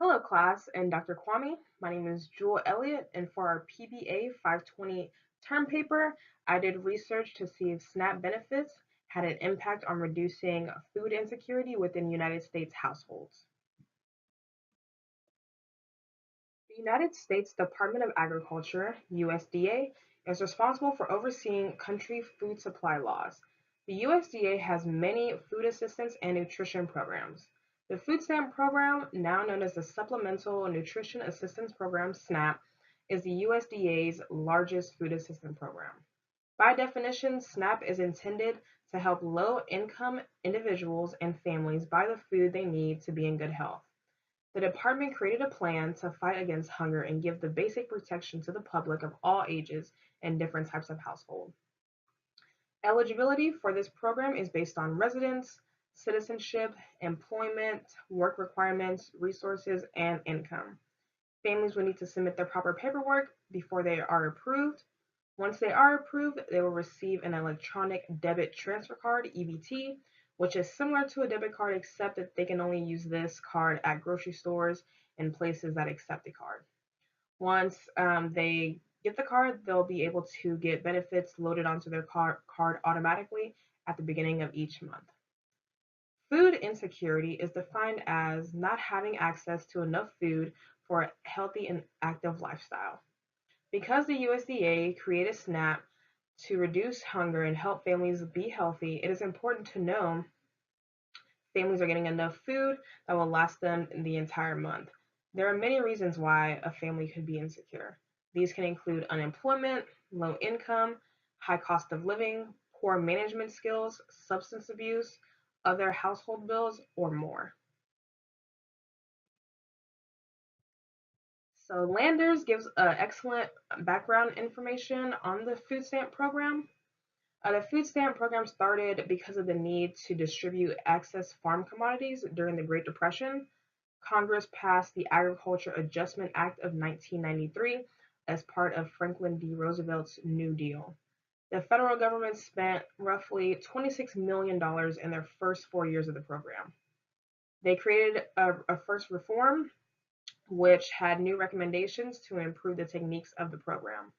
Hello, class, and Dr. Kwame. My name is Jewel Elliott, and for our PBA 520 term paper, I did research to see if SNAP benefits had an impact on reducing food insecurity within United States households. The United States Department of Agriculture, USDA, is responsible for overseeing country food supply laws. The USDA has many food assistance and nutrition programs. The Food Stamp Program, now known as the Supplemental Nutrition Assistance Program, SNAP, is the USDA's largest food assistance program. By definition, SNAP is intended to help low-income individuals and families buy the food they need to be in good health. The department created a plan to fight against hunger and give the basic protection to the public of all ages and different types of household. Eligibility for this program is based on residence, citizenship, employment, work requirements, resources, and income. Families will need to submit their proper paperwork before they are approved. Once they are approved, they will receive an electronic debit transfer card, EBT, which is similar to a debit card except that they can only use this card at grocery stores and places that accept the card. Once they get the card, they'll be able to get benefits loaded onto their card automatically at the beginning of each month. Food insecurity is defined as not having access to enough food for a healthy and active lifestyle. Because the USDA created SNAP to reduce hunger and help families be healthy, it is important to know families are getting enough food that will last them the entire month. There are many reasons why a family could be insecure. These can include unemployment, low income, high cost of living, poor management skills, substance abuse, other household bills, or more. So Landers gives excellent background information on the food stamp program. The food stamp program started because of the need to distribute excess farm commodities during the Great Depression. Congress passed the Agriculture Adjustment Act of 1993 as part of Franklin D. Roosevelt's New Deal. The federal government spent roughly $26 million in their first 4 years of the program. They created a first reform, which had new recommendations to improve the techniques of the program.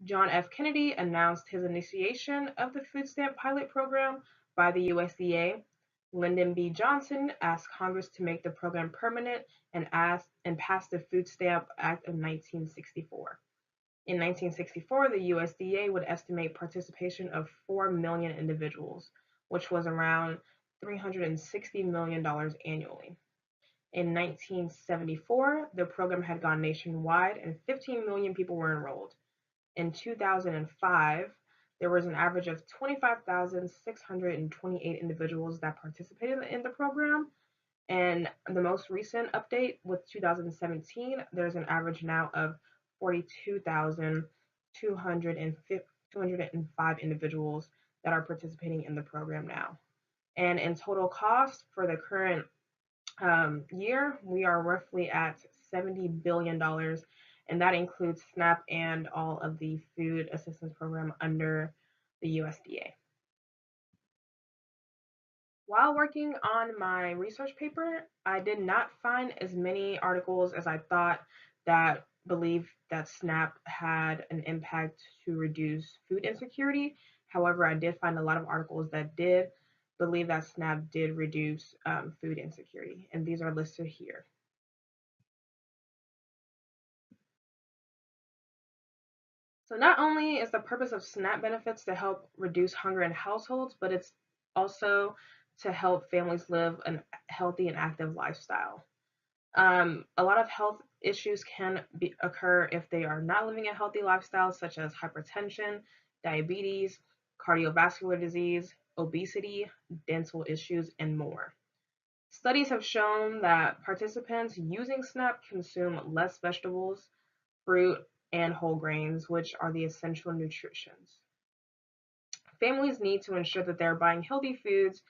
John F. Kennedy announced his initiation of the food stamp pilot program by the USDA. Lyndon B. Johnson asked Congress to make the program permanent and passed the Food Stamp Act of 1964. In 1964, the USDA would estimate participation of 4 million individuals, which was around $360 million annually. In 1974, the program had gone nationwide and 15 million people were enrolled. In 2005, there was an average of 25,628 individuals that participated in the program. And the most recent update with 2017, there's an average now of 42,205 individuals that are participating in the program now. And in total cost for the current year, we are roughly at $70 billion, and that includes SNAP and all of the food assistance program under the USDA. While working on my research paper, I did not find as many articles as I thought that believed that SNAP had an impact to reduce food insecurity. However, I did find a lot of articles that did believe that SNAP did reduce food insecurity, and these are listed here. So not only is the purpose of SNAP benefits to help reduce hunger in households, but it's also to help families live a healthy and active lifestyle. A lot of health issues can occur if they are not living a healthy lifestyle, such as hypertension, diabetes, cardiovascular disease, obesity, dental issues, and more. Studies have shown that participants using SNAP consume less vegetables, fruit, and whole grains, which are the essential nutritions. Families need to ensure that they're buying healthy foods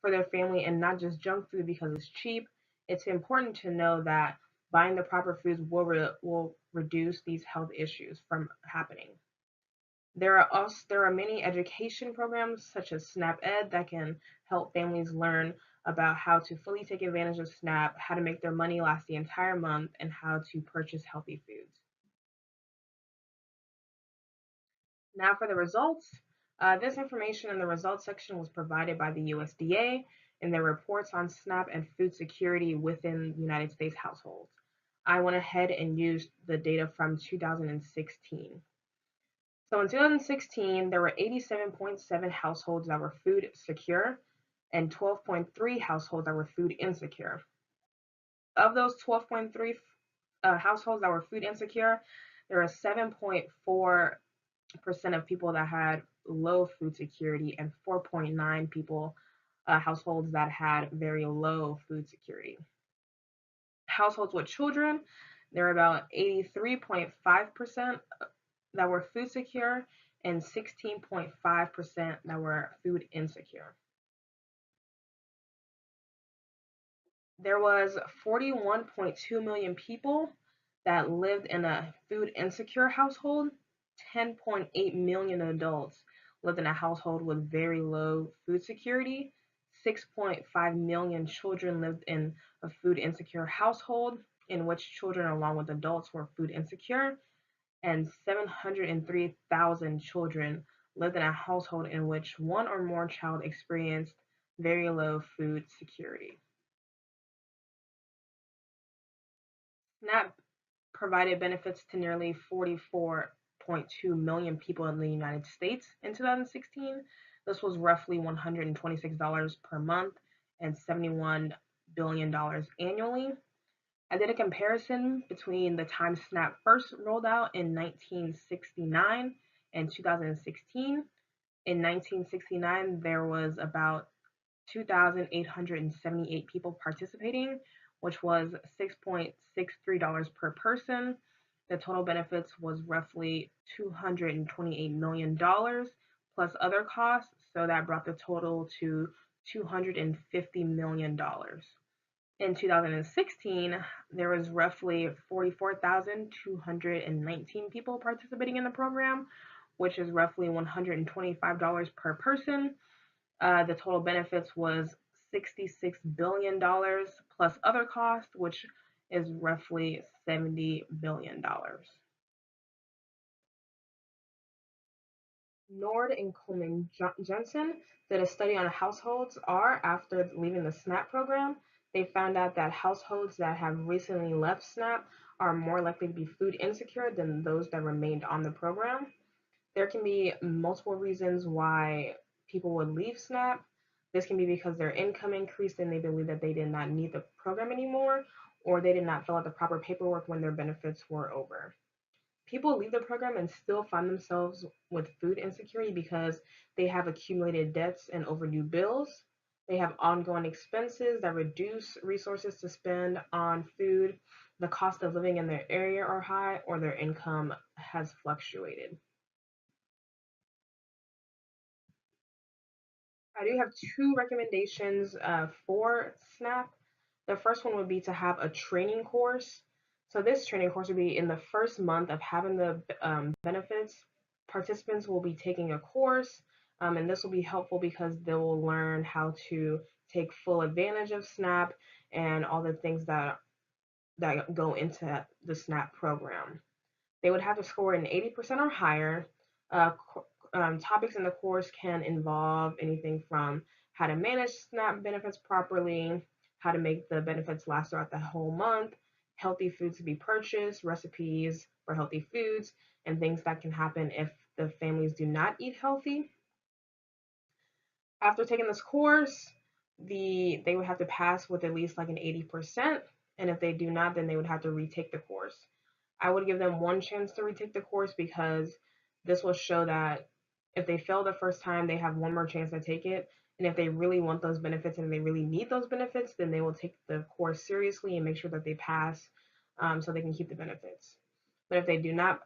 for their family and not just junk food because it's cheap. It's important to know that buying the proper foods will reduce these health issues from happening. There are many education programs such as SNAP Ed that can help families learn about how to fully take advantage of SNAP, how to make their money last the entire month, and how to purchase healthy foods. Now for the results. This information in the results section was provided by the USDA in their reports on SNAP and food security within United States households. I went ahead and used the data from 2016. So in 2016, there were 87.7 households that were food secure and 12.3 households that were food insecure. Of those 12.3 households that were food insecure, there are 7.4% of people that had low food security and 4.9 people households that had very low food security. Households with children, there are about 83.5% that were food secure and 16.5% that were food insecure. There was 41.2 million people that lived in a food insecure household. 10.8 million adults lived in a household with very low food security. 6.5 million children lived in a food insecure household, in which children along with adults were food insecure, and 703,000 children lived in a household in which one or more child experienced very low food security. SNAP provided benefits to nearly 44.2 million people in the United States in 2016. This was roughly $126 per month and $71 billion annually. I did a comparison between the time SNAP first rolled out in 1969 and 2016. In 1969, there was about 2,878 people participating, which was $6.63 per person. The total benefits was roughly $228 million plus other costs, so that brought the total to $250 million. In 2016, there was roughly 44,219 people participating in the program, which is roughly $125 per person. The total benefits was $66 billion plus other costs, which is roughly $70 billion. Nord and Coleman Jensen did a study on households are after leaving the SNAP program. They found out that households that have recently left SNAP are more likely to be food insecure than those that remained on the program. There can be multiple reasons why people would leave SNAP. This can be because their income increased and they believe that they did not need the program anymore, or they did not fill out the proper paperwork when their benefits were over. People leave the program and still find themselves with food insecurity because they have accumulated debts and overdue bills. They have ongoing expenses that reduce resources to spend on food. The cost of living in their area are high, or their income has fluctuated. I do have two recommendations for SNAP. The first one would be to have a training course. So this training course would be in the first month of having the benefits. Participants will be taking a course, and this will be helpful because they will learn how to take full advantage of SNAP and all the things that go into the SNAP program. They would have to score an 80% or higher. Uh, Topics in the course can involve anything from how to manage SNAP benefits properly, how to make the benefits last throughout the whole month, healthy foods to be purchased, recipes for healthy foods, and things that can happen if the families do not eat healthy. After taking this course, they would have to pass with at least like an 80%, and if they do not, then they would have to retake the course. I would give them one chance to retake the course because this will show that if they fail the first time, they have one more chance to take it. And if they really want those benefits and they really need those benefits, then they will take the course seriously and make sure that they pass so they can keep the benefits. But if they do not,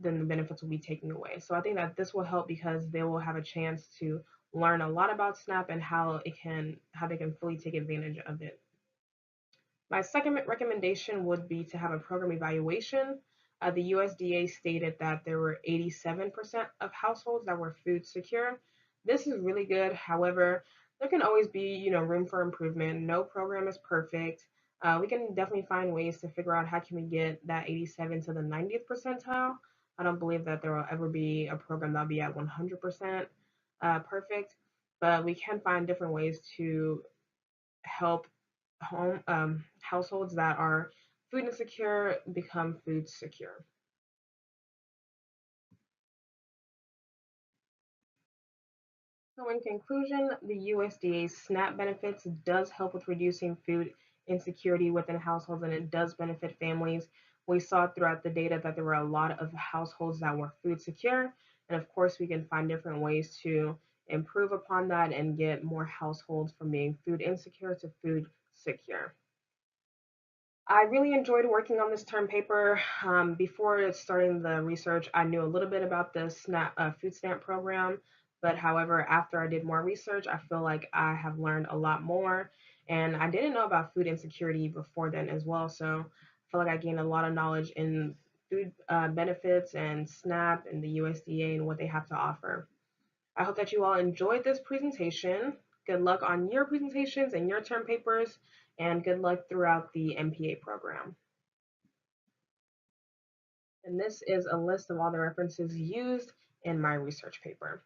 then the benefits will be taken away. So I think that this will help because they will have a chance to learn a lot about SNAP and how they can fully take advantage of it. My second recommendation would be to have a program evaluation. The USDA stated that there were 87% of households that were food secure. This is really good. However, There can always be, room for improvement. No program is perfect. We can definitely find ways to figure out how can we get that 87 to the 90th percentile. I don't believe that there will ever be a program that'll be at 100% perfect, but we can find different ways to help households that are food insecure become food secure. So in conclusion, the USDA's SNAP benefits does help with reducing food insecurity within households, and it does benefit families. We saw throughout the data that there were a lot of households that were food secure, and of course we can find different ways to improve upon that and get more households from being food insecure to food secure. I really enjoyed working on this term paper. Before starting the research, I knew a little bit about the food stamp program, but however, after I did more research, I feel like I have learned a lot more, and I didn't know about food insecurity before then as well. So I feel like I gained a lot of knowledge in food benefits and SNAP and the USDA and what they have to offer. I hope that you all enjoyed this presentation. Good luck on your presentations and your term papers, and good luck throughout the MPA program. And this is a list of all the references used in my research paper.